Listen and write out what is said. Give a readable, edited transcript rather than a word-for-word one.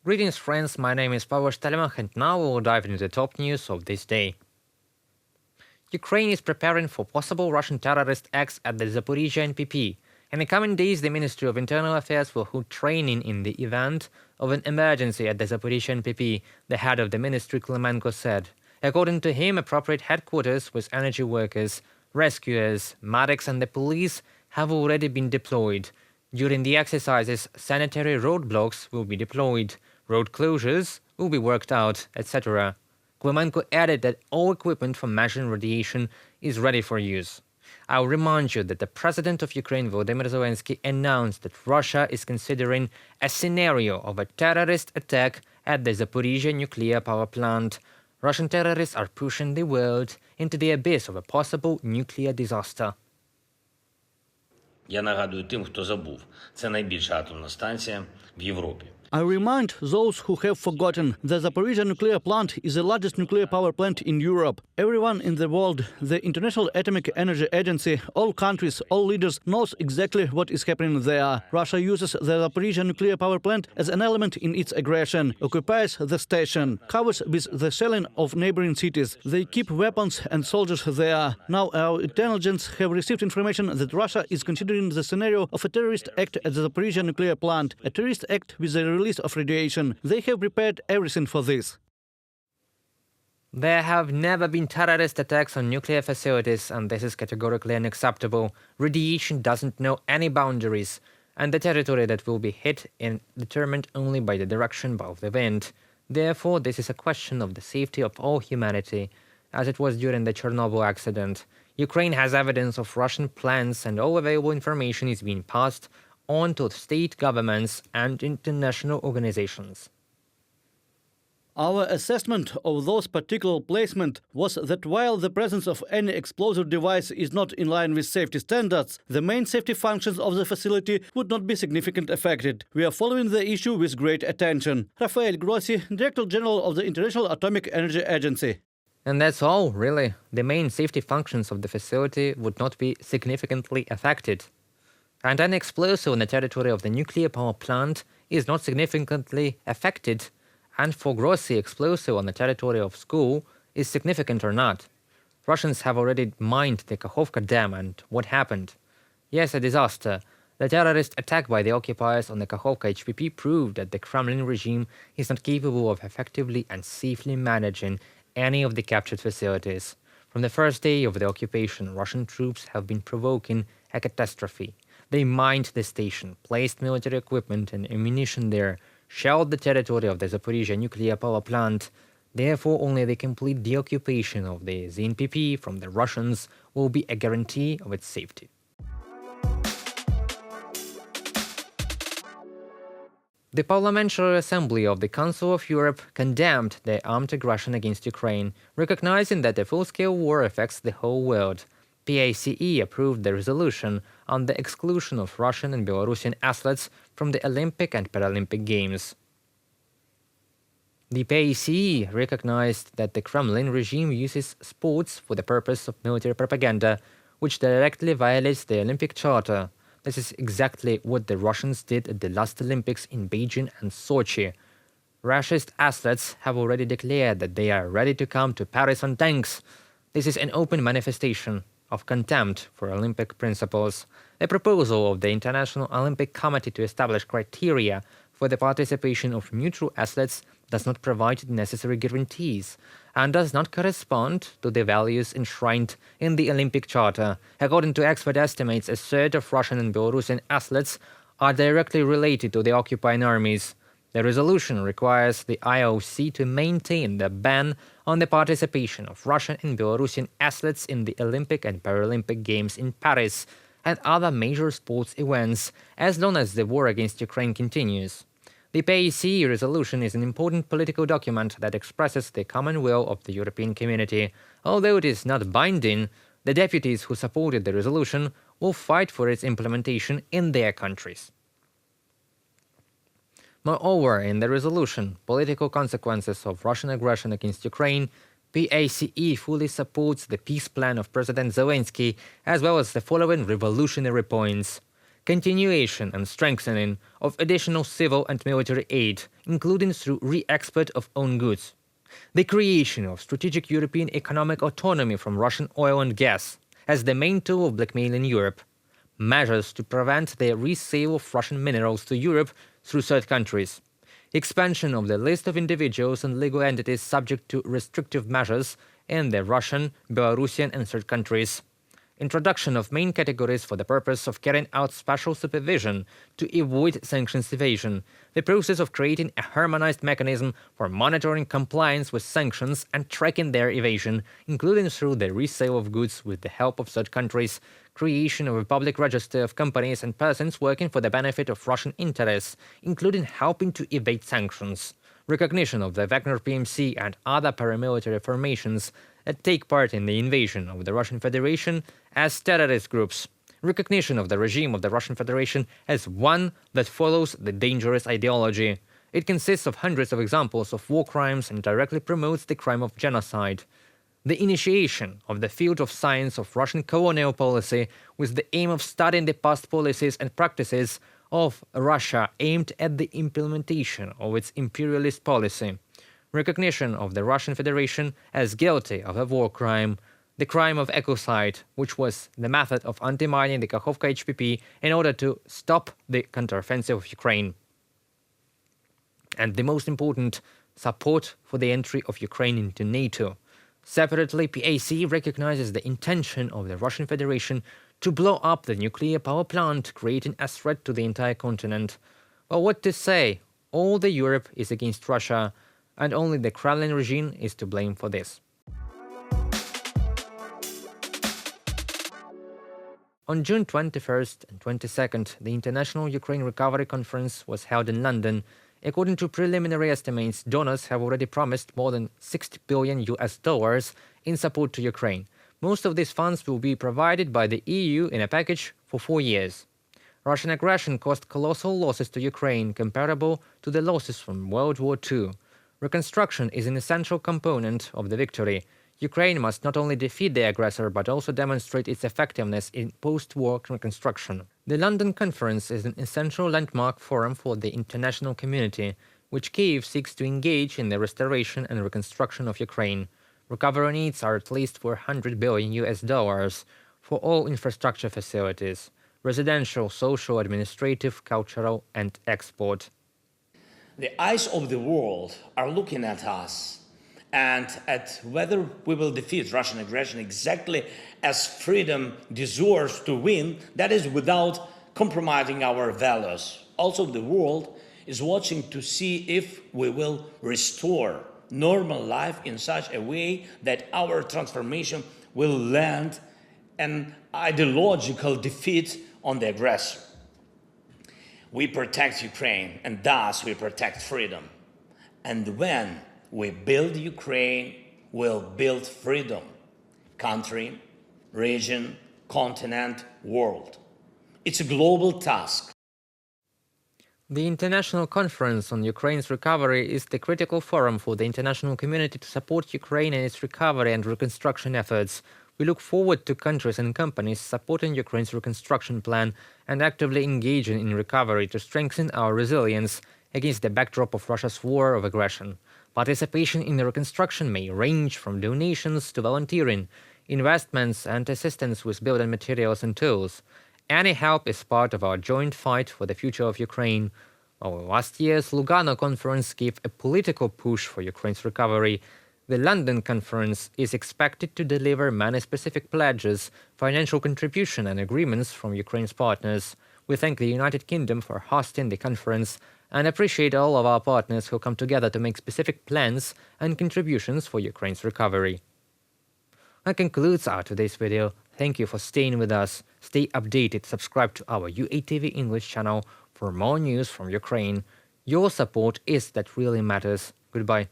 Greetings, friends, my name is Pavel Staleman, and now we will dive into the top news of this day. Ukraine is preparing for possible Russian terrorist acts at the Zaporizhzhia NPP. In the coming days, the Ministry of Internal Affairs will hold training in the event of an emergency at the Zaporizhzhia NPP, the head of the ministry Klemenko said. According to him, appropriate headquarters with energy workers, rescuers, medics and the police have already been deployed. During the exercises, sanitary roadblocks will be deployed, road closures will be worked out, etc. Klemenko added that all equipment for measuring radiation is ready for use. I'll remind you that the president of Ukraine, Volodymyr Zelensky, announced that Russia is considering a scenario of a terrorist attack at the Zaporizhzhia nuclear power plant. Russian terrorists are pushing the world into the abyss of a possible nuclear disaster. Я нагадую тим, хто забув, це найбільша атомна станція в Європі. I remind those who have forgotten that the Zaporizhzhia nuclear plant is the largest nuclear power plant in Europe. Everyone in the world, the International Atomic Energy Agency, all countries, all leaders knows exactly what is happening there. Russia uses the Zaporizhzhia nuclear power plant as an element in its aggression, occupies the station, covers with the shelling of neighboring cities. They keep weapons and soldiers there. Now our intelligence have received information that Russia is considering the scenario of a terrorist act at the Zaporizhzhia nuclear plant, a terrorist act with the release of radiation. They have prepared everything for this. There have never been terrorist attacks on nuclear facilities, and this is categorically unacceptable. Radiation doesn't know any boundaries, and the territory that will be hit is determined only by the direction of the wind. Therefore, this is a question of the safety of all humanity, as it was during the Chornobyl accident. Ukraine has evidence of Russian plans, and all available information is being passed on to state governments and international organizations. Our assessment of those particular placements was that while the presence of any explosive device is not in line with safety standards, the main safety functions of the facility would not be significantly affected. We are following the issue with great attention. Rafael Grossi, Director General of the International Atomic Energy Agency. And that's all, really. The main safety functions of the facility would not be significantly affected. And an explosive on the territory of the nuclear power plant is not significantly affected, and for Grossi, explosive on the territory of school is significant or not. Russians have already mined the Kakhovka dam, and what happened? Yes, a disaster. The terrorist attack by the occupiers on the Kakhovka HPP proved that the Kremlin regime is not capable of effectively and safely managing any of the captured facilities. From the first day of the occupation, Russian troops have been provoking a catastrophe. They mined the station, placed military equipment and ammunition there, shelled the territory of the Zaporizhzhia nuclear power plant. Therefore, only the complete deoccupation of the ZNPP from the Russians will be a guarantee of its safety. The Parliamentary Assembly of the Council of Europe condemned the armed aggression against Ukraine, recognizing that a full-scale war affects the whole world. PACE approved the resolution on the exclusion of Russian and Belarusian athletes from the Olympic and Paralympic Games. The PACE recognized that the Kremlin regime uses sports for the purpose of military propaganda, which directly violates the Olympic Charter. This is exactly what the Russians did at the last Olympics in Beijing and Sochi. Russian athletes have already declared that they are ready to come to Paris on tanks. This is an open manifestation of contempt for Olympic principles. The proposal of the International Olympic Committee to establish criteria for the participation of neutral athletes does not provide the necessary guarantees and does not correspond to the values enshrined in the Olympic Charter. According to expert estimates, a third of Russian and Belarusian athletes are directly related to the occupying armies. The resolution requires the IOC to maintain the ban on the participation of Russian and Belarusian athletes in the Olympic and Paralympic Games in Paris and other major sports events, as long as the war against Ukraine continues. The PACE resolution is an important political document that expresses the common will of the European community. Although it is not binding, the deputies who supported the resolution will fight for its implementation in their countries. Moreover, in the resolution, Political Consequences of Russian Aggression Against Ukraine, PACE fully supports the peace plan of President Zelensky, as well as the following revolutionary points: continuation and strengthening of additional civil and military aid, including through re-export of own goods, the creation of strategic European economic autonomy from Russian oil and gas as the main tool of blackmailing Europe, measures to prevent the resale of Russian minerals to Europe through third countries, expansion of the list of individuals and legal entities subject to restrictive measures in the Russian, Belarusian and third countries, introduction of main categories for the purpose of carrying out special supervision to avoid sanctions evasion, the process of creating a harmonized mechanism for monitoring compliance with sanctions and tracking their evasion, including through the resale of goods with the help of third countries, creation of a public register of companies and persons working for the benefit of Russian interests, including helping to evade sanctions, recognition of the Wagner PMC and other paramilitary formations that take part in the invasion of the Russian Federation as terrorist groups, recognition of the regime of the Russian Federation as one that follows the dangerous ideology. It consists of hundreds of examples of war crimes and directly promotes the crime of genocide. The initiation of the field of science of Russian colonial policy with the aim of studying the past policies and practices of Russia aimed at the implementation of its imperialist policy, recognition of the Russian Federation as guilty of a war crime, the crime of ecocide, which was the method of undermining the Kakhovka HPP in order to stop the counteroffensive of Ukraine. And the most important, support for the entry of Ukraine into NATO. Separately, PAC recognizes the intention of the Russian Federation to blow up the nuclear power plant, creating a threat to the entire continent. Well, what to say? All the Europe is against Russia, and only the Kremlin regime is to blame for this. On June 21st and 22nd, the International Ukraine Recovery Conference was held in London. According to preliminary estimates, donors have already promised more than $60 billion in support to Ukraine. Most of these funds will be provided by the EU in a package for 4 years. Russian aggression caused colossal losses to Ukraine, comparable to the losses from World War II. Reconstruction is an essential component of the victory. Ukraine must not only defeat the aggressor but also demonstrate its effectiveness in post-war reconstruction. The London Conference is an essential landmark forum for the international community, which Kyiv seeks to engage in the restoration and reconstruction of Ukraine. Recovery needs are at least $400 billion for all infrastructure facilities: residential, social, administrative, cultural, and export. The eyes of the world are looking at us and at whether we will defeat Russian aggression exactly as freedom deserves to win, that is without compromising our values. Also, the world is watching to see if we will restore normal life in such a way that our transformation will land an ideological defeat on the aggressor. We protect Ukraine, and thus we protect freedom. And when we build Ukraine, we'll build freedom. Country, region, continent, world. It's a global task. The International Conference on Ukraine's Recovery is the critical forum for the international community to support Ukraine in its recovery and reconstruction efforts. We look forward to countries and companies supporting Ukraine's reconstruction plan and actively engaging in recovery to strengthen our resilience against the backdrop of Russia's war of aggression. Participation in the reconstruction may range from donations to volunteering, investments and assistance with building materials and tools. Any help is part of our joint fight for the future of Ukraine. Our last year's Lugano conference gave a political push for Ukraine's recovery. The London conference is expected to deliver many specific pledges, financial contribution and agreements from Ukraine's partners. We thank the United Kingdom for hosting the conference and appreciate all of our partners who come together to make specific plans and contributions for Ukraine's recovery. That concludes our today's video. Thank you for staying with us. Stay updated, subscribe to our UATV English channel for more news from Ukraine. Your support is that really matters. Goodbye.